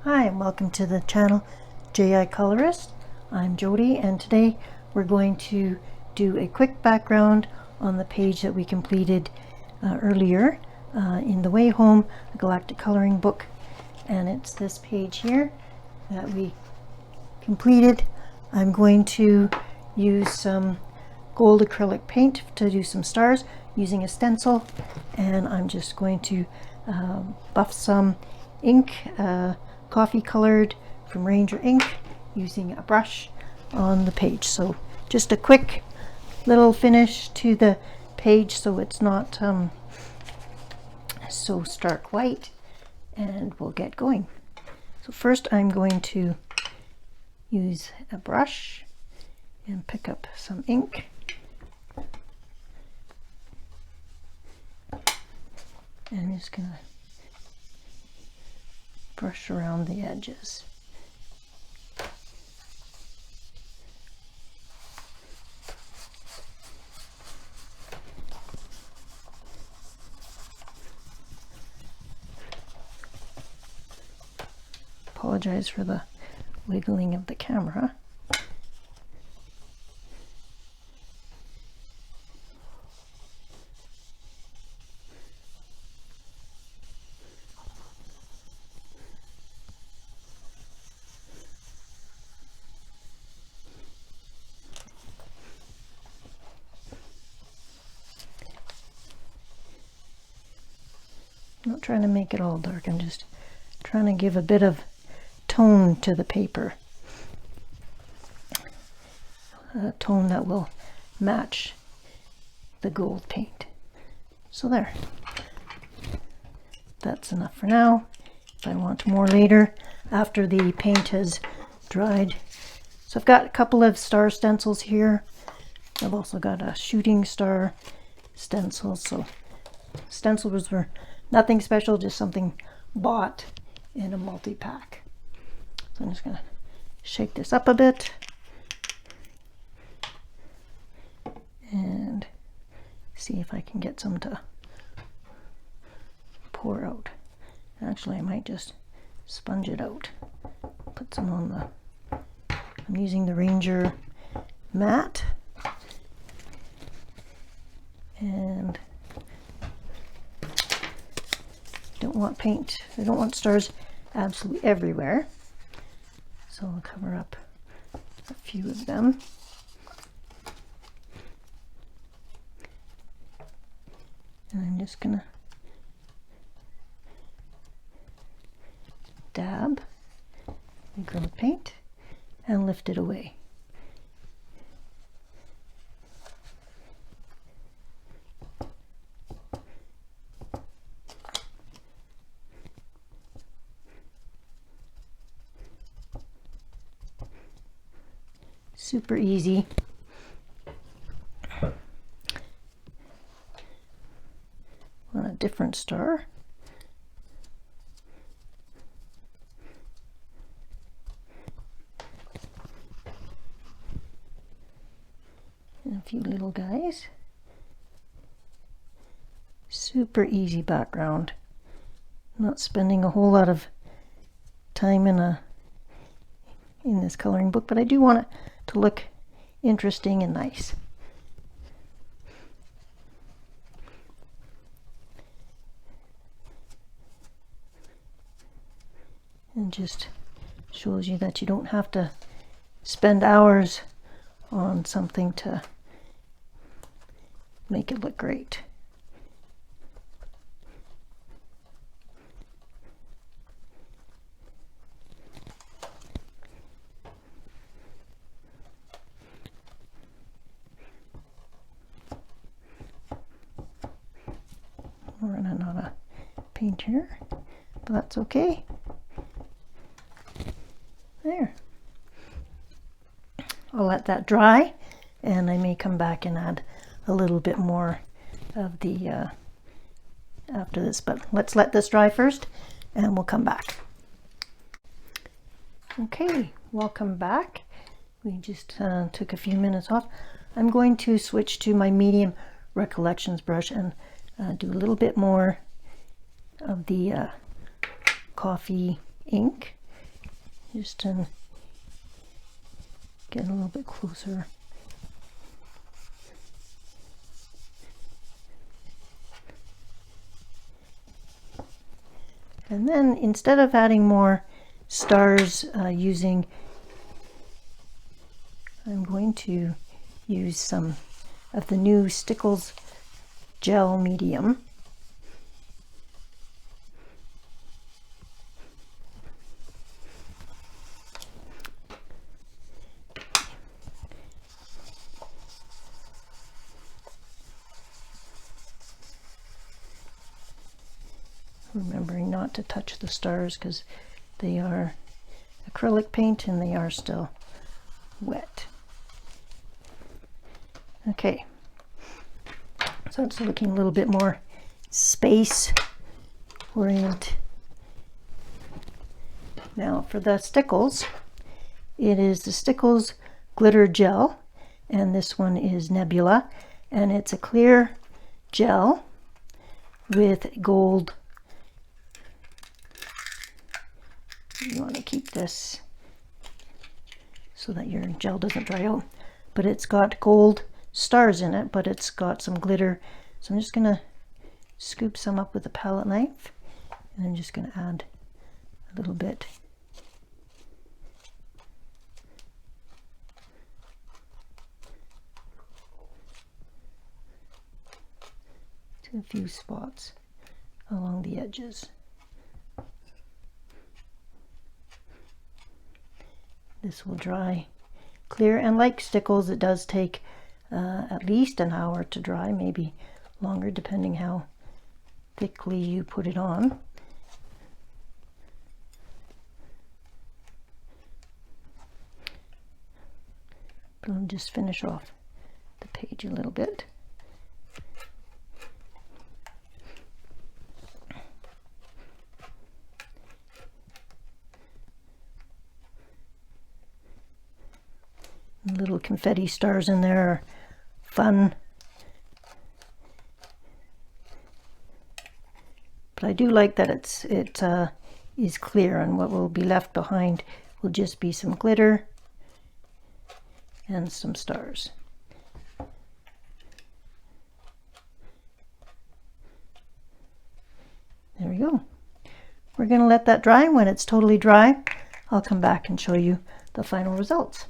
Hi and welcome to the channel J.I. Colorist. I'm Jody and today we're going to do a quick background on the page that we completed earlier in the Way Home, the Galactic Coloring book, and it's this page here that we completed. I'm going to use some gold acrylic paint to do some stars using a stencil, and I'm just going to buff some ink, coffee colored from Ranger ink, using a brush on the page. So just a quick little finish to the page so it's not so stark white, and we'll get going. So first I'm going to use a brush and pick up some ink. And I'm just going to brush around the edges. Apologize for the wiggling of the camera. I'm not trying to make it all dark, I'm just trying to give a bit of tone to the paper. A tone that will match the gold paint. So there. That's enough for now. If I want more later, after the paint has dried. So I've got a couple of star stencils here. I've also got a shooting star stencil. So stencils were nothing special, just something bought in a multi-pack. So I'm just going to shake this up a bit and see if I can get some to pour out. Actually, I might just sponge it out. Put some on the, I'm using the Ranger matte, and don't want paint, I don't want stars absolutely everywhere, so I'll cover up a few of them. And I'm just gonna dab the acrylic paint and lift it away. Super easy. On a different star. And a few little guys. Super easy background. Not spending a whole lot of time in this coloring book, but I do want it to look interesting and nice. And just shows you that you don't have to spend hours on something to make it look great. We're running out of paint here, but that's okay. There. I'll let that dry, and I may come back and add a little bit more of the after this, but let's let this dry first and we'll come back. Okay, welcome back. We just took a few minutes off. I'm going to switch to my medium Recollections brush and do a little bit more of the coffee ink Just to get a little bit closer. And then instead of adding more stars I'm going to use some of the new Stickles Gel medium. Remembering not to touch the stars because they are acrylic paint and they are still wet. Okay, so it's looking a little bit more space oriented. Now for the stickles, it is the Stickles Glitter Gel, and this one is Nebula, and it's a clear gel with gold. You want to keep this so that your gel doesn't dry out, but it's got gold stars in it, but it's got some glitter. So I'm just going to scoop some up with a palette knife, and I'm just going to add a little bit. To a few spots along the edges. This will dry clear, and like Stickles, it does take at least an hour to dry, maybe longer depending how thickly you put it on. But I'll just finish off the page a little bit. Little confetti stars in there are fun. But I do like that it is clear, and what will be left behind will just be some glitter and some stars. There we go. We're going to let that dry. When it's totally dry, I'll come back and show you the final results.